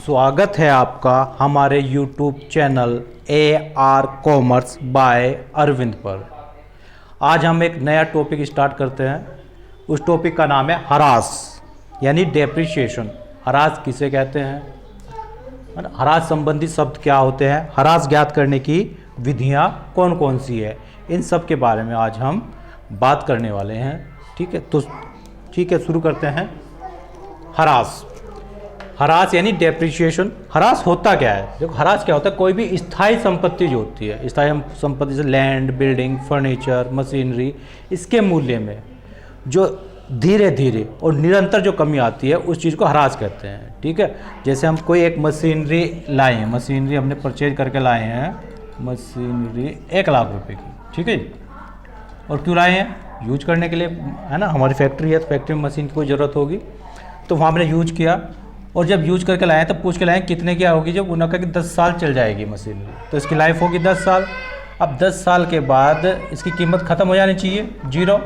स्वागत है आपका हमारे YouTube channel AR commerce by Arvind पर। आज हम एक नया टॉपिक स्टार्ट करते हैं। उस टॉपिक का नाम है हरास यानी डेप्रिसिएशन। हरास किसे कहते हैं, हरास संबंधी शब्द क्या होते हैं, हरास ज्ञात करने की विधियां कौन कौन सी है, इन सब के बारे में आज हम बात करने वाले हैं। ठीक है, तो ठीक है, शुरू करते हैं। हरास यानी डेप्रिसिएशन। हरास होता क्या है? देखो, हरास क्या होता है, कोई भी स्थायी संपत्ति जो होती है, स्थायी संपत्ति जैसे लैंड, बिल्डिंग, फर्नीचर, मशीनरी, इसके मूल्य में जो धीरे धीरे और निरंतर जो कमी आती है उस चीज़ को हरास कहते हैं। ठीक है, जैसे हम कोई एक मशीनरी लाए हैं, मशीनरी हमने परचेज करके लाए हैं, मशीनरी 1 लाख रुपए की। ठीक है, और क्यों लाए हैं? यूज करने के लिए, है ना। हमारी फैक्ट्री है तो फैक्ट्री में मशीन की कोई ज़रूरत होगी, तो वहाँ हमने यूज किया, और जब यूज करके लाए तो पूछ के लाए कितने क्या होगी। जब उन्होंने कहा कि 10 साल चल जाएगी मशीन, तो इसकी लाइफ होगी 10 साल। अब 10 साल के बाद इसकी कीमत ख़त्म हो जानी चाहिए, 0।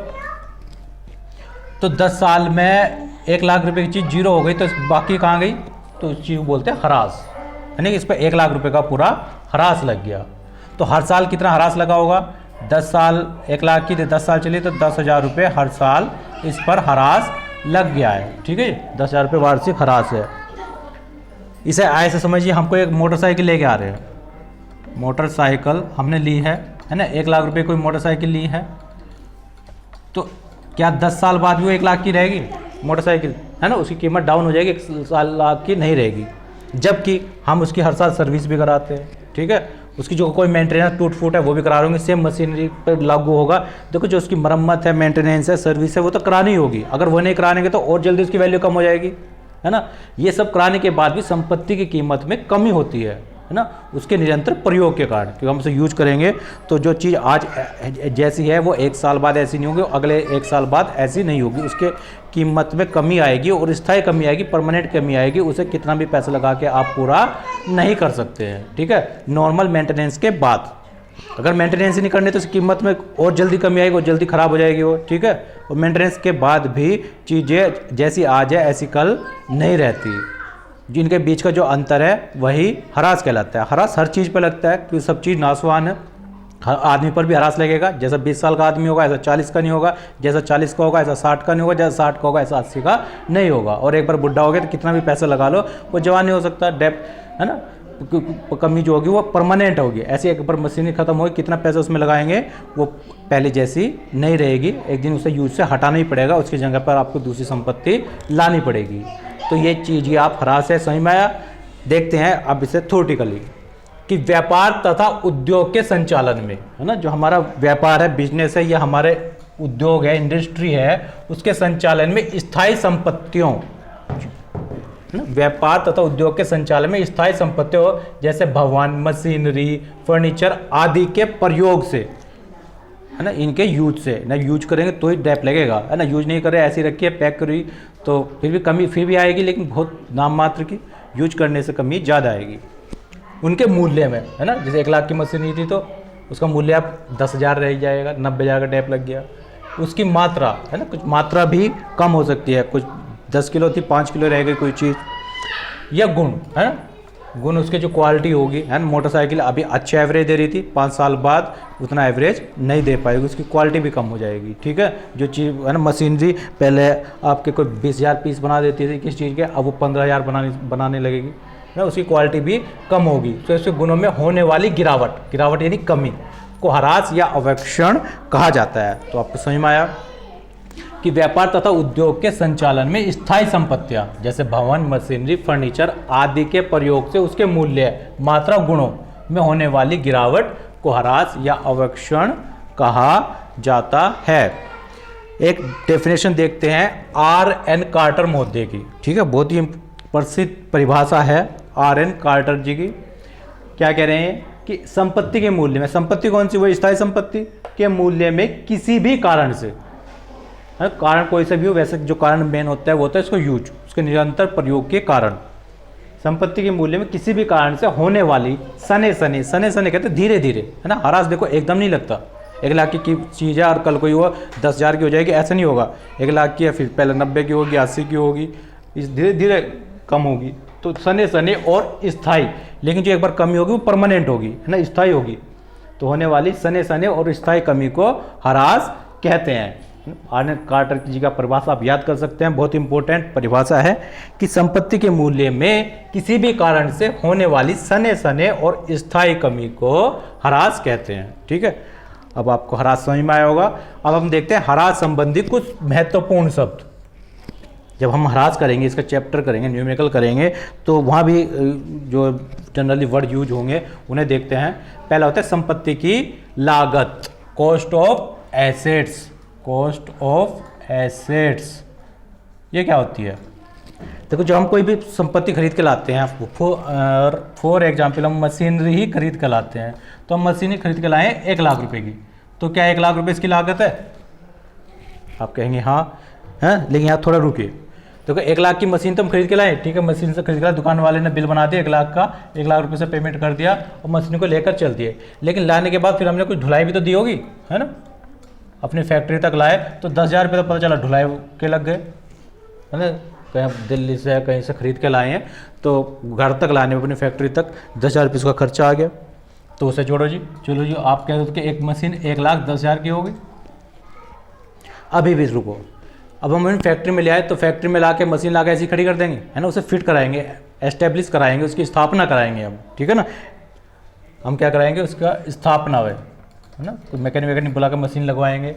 तो 10 साल में 1 लाख रुपए की चीज़ 0 हो गई, तो बाकी कहाँ गई? तो उस चीज़ को बोलते हैं हरास, यानी कि इस पर 1 लाख रुपए का पूरा हरास लग गया। तो हर साल कितना हरास लगा होगा? 10 साल 1 लाख की, 10 साल चली तो 10,000 रुपये हर साल इस पर हरास लग गया है। ठीक है, 10,000 रुपये वार्षिक हरास है। इसे ऐसे समझिए, हमको एक मोटरसाइकिल लेके आ रहे हैं, मोटरसाइकिल हमने ली है ना, 1 लाख रुपए कोई मोटरसाइकिल ली है, तो क्या 10 साल बाद भी वो 1 लाख की रहेगी मोटरसाइकिल, है ना? उसकी कीमत डाउन हो जाएगी, 1 लाख की नहीं रहेगी। जबकि हम उसकी हर साल सर्विस भी कराते हैं। ठीक है, उसकी जो कोई मेंटेनेंस टूट फूट है वो भी करा रहे होंगे, सेम मशीनरी पर लागू होगा। देखो, जो उसकी मरम्मत है, मेंटेनेंस है, सर्विस है, वो तो करानी होगी। अगर वो नहीं करानेंगे तो और जल्दी उसकी वैल्यू कम हो जाएगी, है ना। ये सब कराने के बाद भी संपत्ति की कीमत में कमी होती है ना, उसके निरंतर प्रयोग के कारण। क्योंकि हम उसे यूज करेंगे तो जो चीज़ आज जैसी है वो 1 साल बाद ऐसी नहीं होगी, अगले 1 साल बाद ऐसी नहीं होगी, उसके कीमत में कमी आएगी और स्थायी कमी आएगी, परमानेंट कमी आएगी। उसे कितना भी पैसा लगा के आप पूरा नहीं कर सकते हैं। ठीक है, नॉर्मल मेंटेनेंस के बाद। अगर मेंटेनेंस ही नहीं करनी तो उसकी कीमत में और जल्दी कमी आएगी और जल्दी ख़राब हो जाएगी वो। ठीक है, और मेंटेनेंस के बाद भी चीज़ें जैसी आज है ऐसी कल नहीं रहती। जिनके बीच का जो अंतर है वही हरास कहलाता है। हरास हर चीज़ पर लगता है क्योंकि सब चीज़ नासवान है। हर आदमी पर भी हरास लगेगा। जैसा 20 साल का आदमी होगा ऐसा 40 का नहीं होगा, जैसा 40 का होगा ऐसा 60 का नहीं होगा, जैसा 60 का होगा ऐसा 80 का नहीं होगा। और एक बार बुढ़ा हो गया तो कितना भी पैसा लगा लो वो जवान नहीं हो सकता। डेप, है ना, कमी जो होगी वो परमानेंट होगी। ऐसे एक बार मशीन खत्म होगी, कितना पैसा उसमें लगाएंगे वो पहले जैसी नहीं रहेगी। एक दिन उसे यूज से हटाना ही पड़ेगा, उसकी जगह पर आपको दूसरी संपत्ति लानी पड़ेगी। तो ये चीज़ ये आप हरास है, समझ में आया? देखते हैं अब इसे थ्योरेटिकली कि व्यापार तथा उद्योग के संचालन में, है ना, जो हमारा व्यापार है, बिजनेस है, या हमारे उद्योग है, इंडस्ट्री है, उसके संचालन में स्थायी संपत्तियों, व्यापार तथा उद्योग के संचालन में स्थायी संपत्तियों जैसे भवन, मशीनरी, फर्नीचर आदि के प्रयोग से, है ना, इनके यूज से ना, यूज करेंगे तो ही डैप लगेगा, है ना। यूज नहीं करे, ऐसी रखी है, पैक करी, तो फिर भी कमी फिर भी आएगी, लेकिन बहुत नाम मात्र की। यूज करने से कमी ज़्यादा आएगी उनके मूल्य में, है ना। जैसे 1 लाख की मशीनरी थी तो उसका मूल्य आप 10,000 रह जाएगा, 90,000 का डैप लग गया। उसकी मात्रा, है ना, कुछ मात्रा भी कम हो सकती है, कुछ 10 किलो थी 5 किलो रह गई कोई चीज़। या गुण, है ना, गुण उसके जो क्वालिटी होगी, है ना। मोटरसाइकिल अभी अच्छे एवरेज दे रही थी, 5 साल बाद उतना एवरेज नहीं दे पाएगी, उसकी क्वालिटी भी कम हो जाएगी। ठीक है, जो चीज़, है ना, मशीनरी पहले आपके कोई 20,000 पीस बना देती थी किस चीज़ के, अब वो 15,000 बनाने लगेगी, है ना, उसकी क्वालिटी भी कम होगी। तो इसके गुणों में होने वाली गिरावट यानी कमी को हरास या अवक्षण कहा जाता है। तो आपको समझ में आया कि व्यापार तथा उद्योग के संचालन में स्थायी संपत्तियां जैसे भवन, मशीनरी, फर्नीचर आदि के प्रयोग से उसके मूल्य, मात्रा, गुणों में होने वाली गिरावट को हरास या अवक्षण कहा जाता है। एक डेफिनेशन देखते हैं R.N. कार्टर महोदय की। ठीक है, बहुत ही प्रसिद्ध परिभाषा है R.N. कार्टर जी की। क्या कह रहे हैं कि संपत्ति के मूल्य में, संपत्ति कौन सी? वो स्थायी संपत्ति के मूल्य में किसी भी कारण से, कारण कोई से भी हो, वैसे जो कारण मेन होता है वो होता है इसको यूज, उसके निरंतर प्रयोग के कारण। संपत्ति के मूल्य में किसी भी कारण से होने वाली सने कहते हैं धीरे धीरे, है ना। हरास देखो एकदम नहीं लगता, 1 लाख की चीज़ है और कल कोई वो 10,000 की हो जाएगी, ऐसा नहीं होगा। 1 लाख की है, फिर पहले 90 की होगी, 80 की होगी, इस धीरे धीरे कम होगी, तो सने सने और स्थायी, लेकिन जो एक बार कमी होगी वो परमानेंट होगी, है ना, स्थायी होगी। तो होने वाली सने सने और स्थायी कमी को ह्रास कहते हैं। आर्नेट कार्टर जी का परिभाषा आप याद कर सकते हैं, बहुत इंपॉर्टेंट परिभाषा है कि संपत्ति के मूल्य में किसी भी कारण से होने वाली सने सने और स्थायी कमी को ह्रास कहते हैं। ठीक है, अब आपको ह्रास समझ में आया होगा। अब हम देखते हैं ह्रास संबंधी कुछ महत्वपूर्ण शब्द। जब हम ह्रास करेंगे, इसका चैप्टर करेंगे, न्यूमेरिकल करेंगे, तो वहाँ भी जो जनरली वर्ड यूज होंगे उन्हें देखते हैं। पहला होता है संपत्ति की लागत, cost of assets. Cost of assets ये क्या होती है? देखो, जब हम कोई भी संपत्ति खरीद के लाते हैं, फॉर एग्जाम्पल हम मशीनरी ही खरीद के लाते हैं, तो हम मशीन ही खरीद के लाए 1 लाख रुपए की, तो क्या 1 लाख रुपए इसकी लागत है? आप कहेंगे हाँ है, लेकिन यहाँ थोड़ा रुकिए। देखो 1 लाख की मशीन तो हम खरीद के लाए, ठीक है, मशीन से खरीद के लाए, दुकान वाले ने बिल बना दिया 1 लाख का, 1 लाख रुपए से पेमेंट कर दिया और मशीन को लेकर चल दिए। लेकिन लाने के बाद फिर हमने कुछ ढुलाई भी तो दी होगी, है ना, अपनी फैक्ट्री तक लाए तो 10,000 रुपये तो पता चला ढुलाई के लग गए, है ना, कहीं दिल्ली से कहीं से खरीद के लाए हैं, तो घर तक लाने में अपनी फैक्ट्री तक 10,000 रुपये उसका खर्चा आ गया। तो उसे जोड़ो जी, चलो जी, आप कह रहे हो कि एक मशीन 1,10,000 की होगी। अभी भी रुको, अब हम फैक्ट्री में ले आए तो फैक्ट्री में ला के मशीन ला के ऐसी खड़ी कर देंगे, है ना, उसे फिट कराएंगे, एस्टेब्लिश कराएंगे, उसकी स्थापना कराएंगे हम, ठीक है ना, हम क्या कराएंगे, उसका स्थापना है ना, तो मैकेनिक बुला के मशीन लगवाएंगे,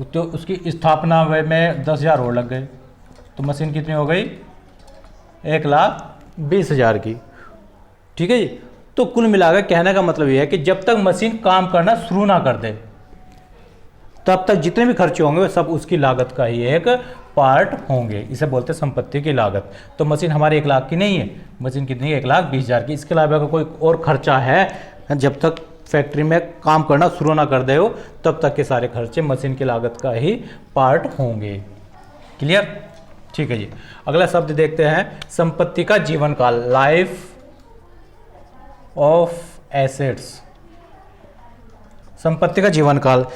तो उसकी स्थापना में 10,000 और लग गए, तो मशीन कितनी हो गई? 1,20,000 की। ठीक है जी। तो कुल मिलाकर कहने का मतलब यह है कि जब तक मशीन काम करना शुरू ना कर दे तब तक जितने भी खर्चे होंगे वो सब उसकी लागत का ही एक पार्ट होंगे। इसे बोलते हैं संपत्ति की लागत। तो मशीन हमारे 1 लाख की नहीं है, मशीन कितनी है? 1,20,000 की। इसके अलावा अगर कोई और खर्चा है, जब तक फैक्ट्री में काम करना शुरू ना कर दे हो तब तक के सारे खर्चे मशीन की लागत का ही पार्ट होंगे। क्लियर? ठीक है जी। अगला शब्द देखते हैं, संपत्ति का जीवन काल, लाइफ ऑफ एसेट्स। संपत्ति का जीवन काल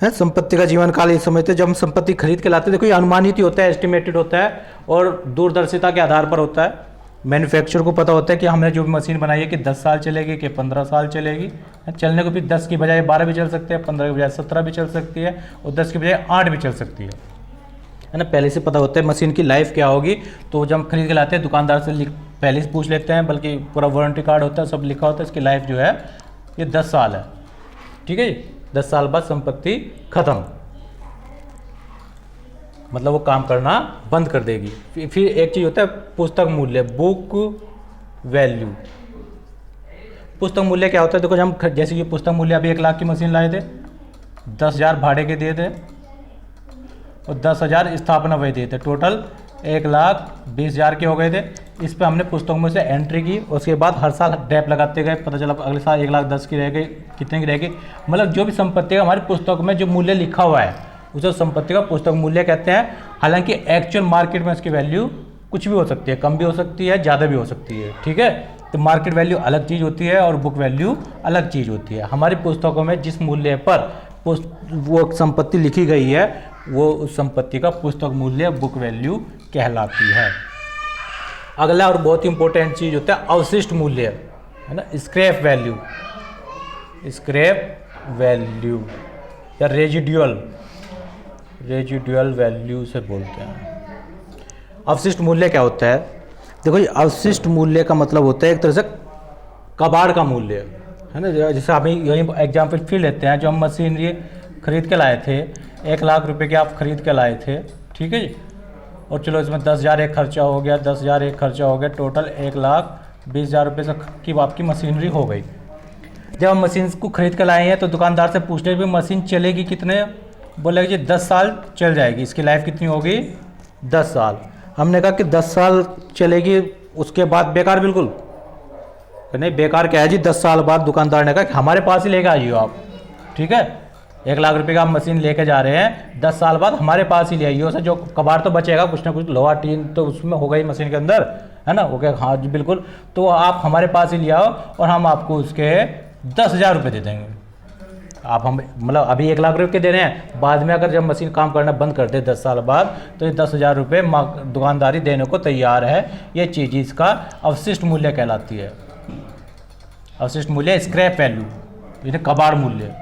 है, संपत्ति का जीवन काल ये समझते हैं जब हम संपत्ति खरीद के लाते हैं। देखो ये अनुमानित ही होता है, एस्टिमेटेड होता है और दूरदर्शिता के आधार पर होता है। मैन्युफैक्चरर को पता होता है कि हमने जो भी मशीन बनाई है कि 10 साल चलेगी कि 15 साल चलेगी। चलने को भी 10 की बजाय 12 भी चल सकते हैं, 15 की बजाय 17 भी चल सकती है और 10 की बजाय 8 भी चल सकती है ना। पहले से पता होता है मशीन की लाइफ क्या होगी। तो जब हम खरीद के लाते हैं दुकानदार से पहले से पूछ लेते हैं, बल्कि पूरा वारंटी कार्ड होता है, सब लिखा होता है, इसकी लाइफ जो है ये 10 साल है। ठीक है जी। 10 साल बाद संपत्ति खत्म, मतलब वो काम करना बंद कर देगी। फिर एक चीज़ होता है पुस्तक मूल्य, बुक वैल्यू। पुस्तक मूल्य क्या होता है? देखो जब हम जैसे कि पुस्तक मूल्य अभी 1 लाख की मशीन लाए थे, 10,000 भाड़े के दिए थे और 10,000 स्थापना वही दिए थे, टोटल 1,20,000 के हो गए थे। इस पे हमने पुस्तकों में से एंट्री की, उसके बाद हर साल डैप लगाते गए, पता चला अगले साल 1,10,000 की रह गई, कितने की रह गई। मतलब जो भी संपत्ति का हमारी पुस्तक में जो मूल्य लिखा हुआ है उसे संपत्ति का पुस्तक मूल्य कहते हैं। हालांकि एक्चुअल मार्केट में इसकी वैल्यू कुछ भी हो सकती है, कम भी हो सकती है, ज़्यादा भी हो सकती है। ठीक है। तो मार्केट वैल्यू अलग चीज़ होती है और बुक वैल्यू अलग चीज़ होती है। हमारी पुस्तकों में जिस मूल्य पर वो संपत्ति लिखी गई है वो उस संपत्ति का पुस्तक मूल्य, बुक वैल्यू कहलाती है। अगला और बहुत ही इंपॉर्टेंट चीज़ होता है अवशिष्ट मूल्य, है ना, स्क्रैप वैल्यू। स्क्रैप वैल्यू या रेजिडुअल वैल्यू से बोलते हैं। अवशिष्ट मूल्य क्या होता है? देखो ये अवशिष्ट मूल्य का मतलब होता है एक तरह से कबाड़ का मूल्य, है ना। जैसे अभी यही एग्जाम्पल फिर लेते हैं, जो हम मशीनरी खरीद के लाए थे, 1 लाख रुपए के आप खरीद के लाए थे, ठीक है जी। और चलो इसमें 10,000 एक खर्चा हो गया, 10,000 एक खर्चा हो गया, टोटल 1,20,000 रुपये से की आपकी मशीनरी हो गई। जब हम मशीन को खरीद के लाए हैं तो दुकानदार से पूछने भी मशीन चलेगी कितने, बोलेगा जी 10 साल चल जाएगी, इसकी लाइफ कितनी होगी? 10 साल। हमने कहा कि 10 साल चलेगी, उसके बाद बेकार, बिल्कुल नहीं, बेकार क्या है जी। 10 साल बाद दुकानदार ने कहा कि हमारे पास ही लेके आइए आप, ठीक है, 1 लाख रुपए का आप मशीन लेके जा रहे हैं, 10 साल बाद हमारे पास ही ले आइए। उससे जो कबाड़ तो बचेगा, कुछ ना कुछ लोहा टीन तो उसमें होगा ही मशीन के अंदर, है ना। ओके, हाँ जी बिल्कुल, तो आप हमारे पास ही ले आओ और हम आपको उसके 10,000 रुपये दे देंगे। आप हम मतलब अभी 1 लाख रुपये दे रहे हैं, बाद में अगर जब मशीन काम करना बंद कर दे 10 साल बाद, तो ये 10,000 रुपये दुकानदारी देने को तैयार है। ये चीज़ इसका अवशिष्ट मूल्य कहलाती है। अवशिष्ट मूल्य, स्क्रैप वैल्यू, यानी कबाड़ मूल्य।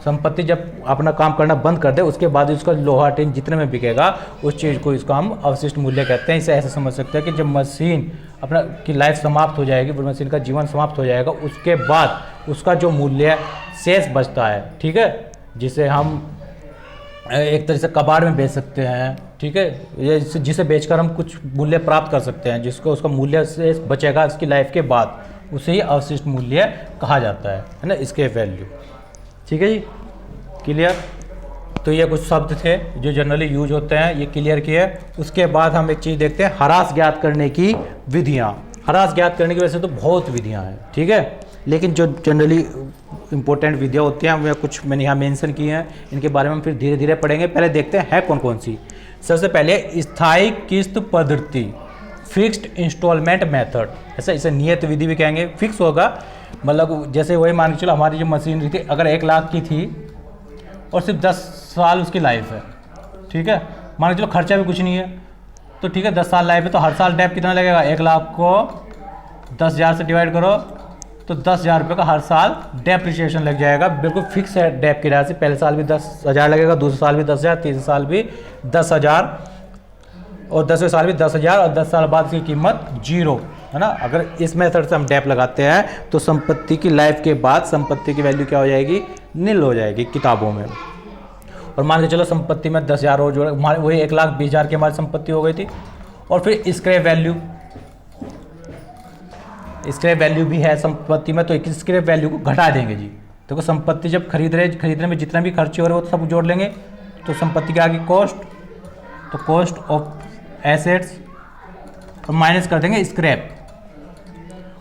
संपत्ति जब अपना काम करना बंद कर दे उसके बाद उसका लोहा टीन जितने में बिकेगा उस चीज़ को इसको हम अवशिष्ट मूल्य कहते हैं। इसे ऐसे समझ सकते हैं कि जब मशीन अपना की लाइफ समाप्त हो जाएगी, मशीन का जीवन समाप्त हो जाएगा, उसके बाद उसका जो मूल्य शेष बचता है, ठीक है, जिसे हम एक तरह से कबाड़ में बेच सकते हैं, ठीक है, ये जिसे बेचकर हम कुछ मूल्य प्राप्त कर सकते हैं, जिसको उसका मूल्य शेष बचेगा उसकी लाइफ के बाद, उसे ही अवशिष्ट मूल्य कहा जाता है ना, इसके वैल्यू। ठीक है जी, क्लियर। तो ये कुछ शब्द थे जो जनरली यूज होते हैं, ये क्लियर किए। उसके बाद हम एक चीज़ देखते हैं, ह्रास ज्ञात करने की विधियाँ। ह्रास ज्ञात करने की वैसे तो बहुत विधियाँ हैं, ठीक है, लेकिन जो जनरली इंपॉर्टेंट विधियाँ होती हैं वे कुछ मैंने यहाँ मेंशन की हैं, इनके बारे में हम फिर धीरे धीरे पढ़ेंगे। पहले देखते हैं है कौन कौन सी। सबसे पहले स्थायी किस्त पद्धति, फिक्स्ड इंस्टॉलमेंट मेथड। ऐसा इसे नियत विधि भी कहेंगे। फिक्स होगा मतलब जैसे वही मान के चलो हमारी जो मशीनरी थी अगर 1 लाख की थी और सिर्फ 10 साल उसकी लाइफ है, ठीक है, मान के चलो खर्चा भी कुछ नहीं है, तो ठीक है 10 साल लाइफ है, तो हर साल डेप कितना लगेगा, 1 लाख को 10,000 से डिवाइड करो तो 10,000 रुपये का हर साल डेप्रिसिएशन लग जाएगा। बिल्कुल फिक्स है डेप की राशि। पहले साल भी 10,000 लगेगा, दूसरे साल भी 10,000, तीसरे साल भी 10,000 और 10वें साल भी 10,000 और 10 साल बाद की कीमत 0, है ना। अगर इस मेथड से हम डेप लगाते हैं तो संपत्ति की लाइफ के बाद संपत्ति की वैल्यू क्या हो जाएगी, नील हो जाएगी किताबों में। और मान के चलो संपत्ति में 10,000 और जोड़े, वही 1,20,000 की हमारी संपत्ति हो गई थी। और फिर स्क्रैप वैल्यू, स्क्रैप वैल्यू भी है संपत्ति में, तो एक स्क्रैप वैल्यू को घटा देंगे जी। देखो संपत्ति जब खरीदने में जितना भी खर्चे हो रहे हो तो सब जोड़ लेंगे, तो संपत्ति के आगे कॉस्ट, तो कॉस्ट ऑफ एसेट्स और माइनस कर देंगे स्क्रैप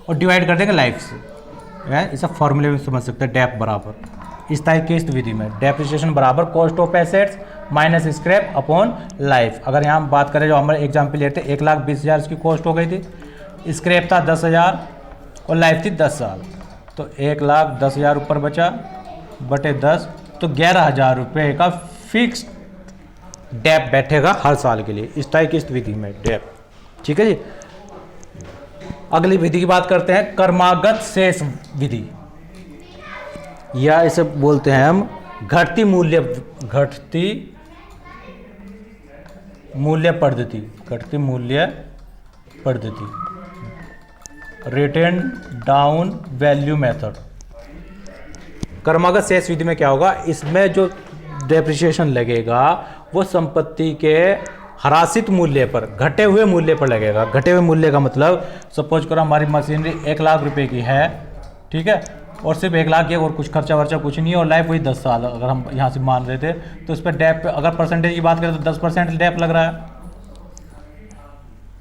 और डिवाइड कर देंगे लाइफ से। इसे फॉर्मूले में समझ सकते हैं, डेप बराबर स्थायी किस्त विधि में डेप्रिसिएशन बराबर cost of assets minus scrap upon life. अगर यहाँ हम बात करें जो हमारे एग्जाम्पल लेते हैं 1,20,000 इसकी कॉस्ट हो गई थी, स्क्रैप था 10,000 और लाइफ थी 10 साल, तो 1,10,000 ऊपर बचा बटे 10, तो 11,000 रुपये का फिक्स डेप बैठेगा हर साल के लिए स्थायी किस्त विधि में डेप। ठीक है जी। अगली विधि की बात करते हैं, कर्मागत शेष विधि, या इसे बोलते हैं हम घटती मूल्य पद्धति, घटती मूल्य पद्धति, रिटर्न डाउन वैल्यू मेथड। कर्मागत शेष विधि में क्या होगा, इसमें जो डेप्रिसिएशन लगेगा वो संपत्ति के ह्रासित मूल्य पर, घटे हुए मूल्य पर लगेगा। घटे हुए मूल्य का मतलब सपोज करो हमारी मशीनरी 1 लाख रुपए की है, ठीक है, और सिर्फ 1 लाख की और कुछ खर्चा वर्चा कुछ नहीं है और लाइफ वही 10 साल अगर हम यहाँ से मान रहे थे, तो इस पर डेप अगर परसेंटेज की बात करें तो 10% डेप लग रहा है।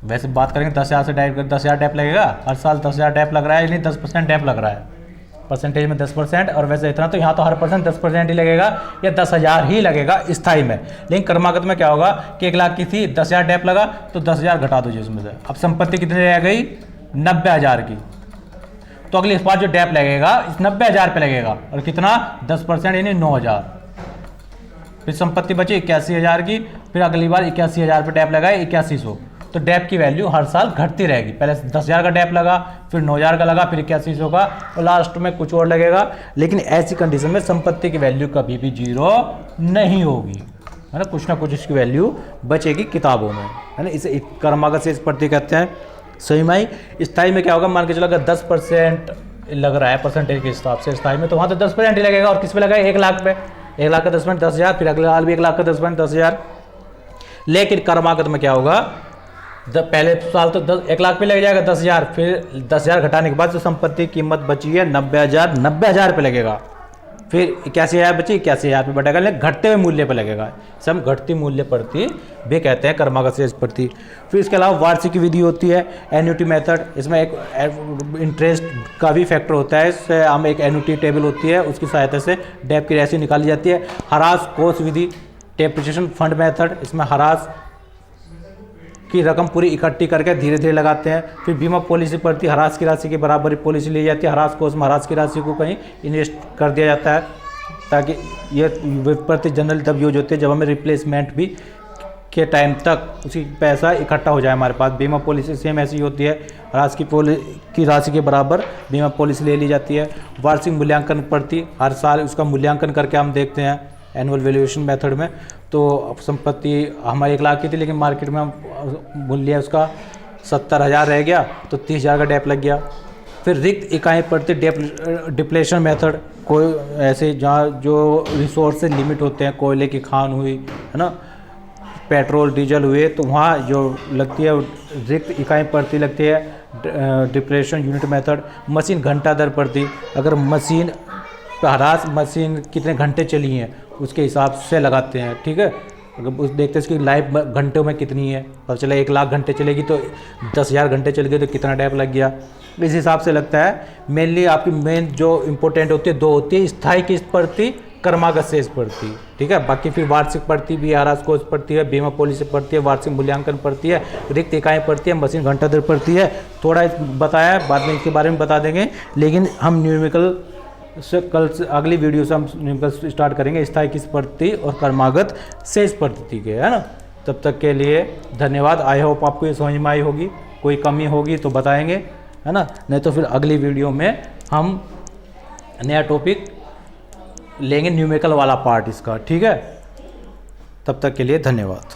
वैसे बात करेंगे 10,000 से डाइव कर 10,000 डेप लगेगा, हर साल 10,000 डेप लग रहा है, यानी 10% डेप लग रहा है, परसेंटेज में 10%, और वैसे इतना तो यहाँ तो हर पर्सन 10% ही लगेगा या 10,000 ही लगेगा स्थाई में। लेकिन कर्मागत में क्या होगा कि 1 लाख की थी, 10,000 डेप लगा तो 10,000 घटा दो जिसमें से, अब संपत्ति कितनी रह गई 90,000 की, तो अगली इस बार जो डेप लगेगा इस 90,000 पे लगेगा और कितना 10% यानी 9,000। फिर संपत्ति बची 81,000 की, फिर अगली बार 81,000 पे डेप लगाए 8100, तो डेप की वैल्यू हर साल घटती रहेगी। पहले 10,000 का डेप लगा, फिर 9,000 का लगा, फिर 8100 का, और लास्ट में कुछ और लगेगा। लेकिन ऐसी कंडीशन में संपत्ति की वैल्यू कभी भी 0 नहीं होगी, है ना, कुछ ना कुछ इसकी वैल्यू बचेगी किताबों में, है ना। इसे कर्मागत शेष पद्धति कहते हैं। सही में स्थाई में क्या होगा, मान के चलो अगर 10% लग रहा है परसेंटेज के हिसाब से स्थाई में, तो वहाँ तो 10% ही लगेगा। और किस पे लगाए 1 लाख पे, 1 लाख का 10% 10,000, फिर अगले साल भी 1 लाख का 10% 10,000। लेकिन कर्मागत में क्या होगा, पहले साल तो 1 लाख पे लग जाएगा 10,000, फिर 10,000 घटाने के बाद जो संपत्ति की कीमत बची है 90,000 पे लगेगा, फिर 81,000 बची 81,000 पे बढ़ेगा, लेकिन घटते हुए मूल्य पे लगेगा। इसे हम घटती मूल्य पद्धति भी कहते हैं, कर्मागत शेष पद्धति। फिर इसके अलावा वार्षिक विधि होती है, एन्युटी मेथड। इसमें एक इंटरेस्ट का भी फैक्टर होता है, इससे हम एक एन्युटी टेबल होती है उसकी सहायता से डेप की राशि निकाली जाती है। ह्रास कोष विधि, डेप्रिसिएशन फंड मेथड, इसमें ह्रास की रकम पूरी इकट्ठी करके धीरे धीरे लगाते हैं। फिर बीमा पॉलिसी पड़ती है, ह्रास की राशि के बराबर पॉलिसी ली जाती है। ह्रास कोष में ह्रास की राशि को कहीं इन्वेस्ट कर दिया जाता है, ताकि ये विपत्ति जनरल तब यूज होती है जब हमें रिप्लेसमेंट भी के टाइम तक उसी पैसा इकट्ठा हो जाए हमारे पास। बीमा पॉलिसी सेम ऐसी होती है, ह्रास की राशि के बराबर बीमा पॉलिसी ले ली जाती है। वार्षिक मूल्यांकन पड़ती, हर साल उसका मूल्यांकन करके हम देखते हैं एनुअल वैल्यूएशन मेथड में। तो संपत्ति हमारी 1 लाख की थी, लेकिन मार्केट में मूल्य उसका 70,000 रह गया, तो 30,000 का डेप लग गया। फिर रिक्त इकाई पड़ती डिप्लेशन मेथड, कोई ऐसे जहाँ जो रिसोर्स से लिमिट होते हैं, कोयले की खान हुई है ना, पेट्रोल डीजल हुए, तो वहाँ जो लगती है रिक्त इकाई पड़ती लगती है डिप्लेशन यूनिट मेथड। मशीन घंटा दर पड़ती, अगर मशीन ह्रास मशीन कितने घंटे चली हैं उसके हिसाब से लगाते हैं, ठीक है। अगर उस देखते हैं इसकी लाइफ घंटों में कितनी है, पता चला 1 लाख घंटे चलेगी तो 10,000 घंटे चल गए तो कितना टैप लग गया, इस हिसाब से लगता है। मेनली आपकी मेन जो इम्पोर्टेंट होती है 2 होती है, स्थायी किस्त पड़ती, कर्मागत शेष पड़ती, ठीक है। बाकी फिर वार्षिक पड़ती भी, ह्रास कोष पड़ती है, बीमा पॉलिसी पड़ती है, वार्षिक मूल्यांकन पड़ती है, रिक्त इकाई पड़ती है, मशीन घंटा दर पड़ती है। थोड़ा बताया है, बाद में इसके बारे में बता देंगे, लेकिन हम न्यूमेरिकल से कल से अगली वीडियो से हम न्यूमेरिकल स्टार्ट करेंगे स्थायी किस्त पड़ती और कर्मागत शेष पद्धति के, है ना। तब तक के लिए धन्यवाद। आई होप आपको ये समझ में आई होगी, कोई कमी होगी तो बताएंगे, है ना, नहीं तो फिर अगली वीडियो में हम नया टॉपिक लेंगे, न्यूमेरिकल वाला पार्ट इसका, ठीक है। तब तक के लिए धन्यवाद।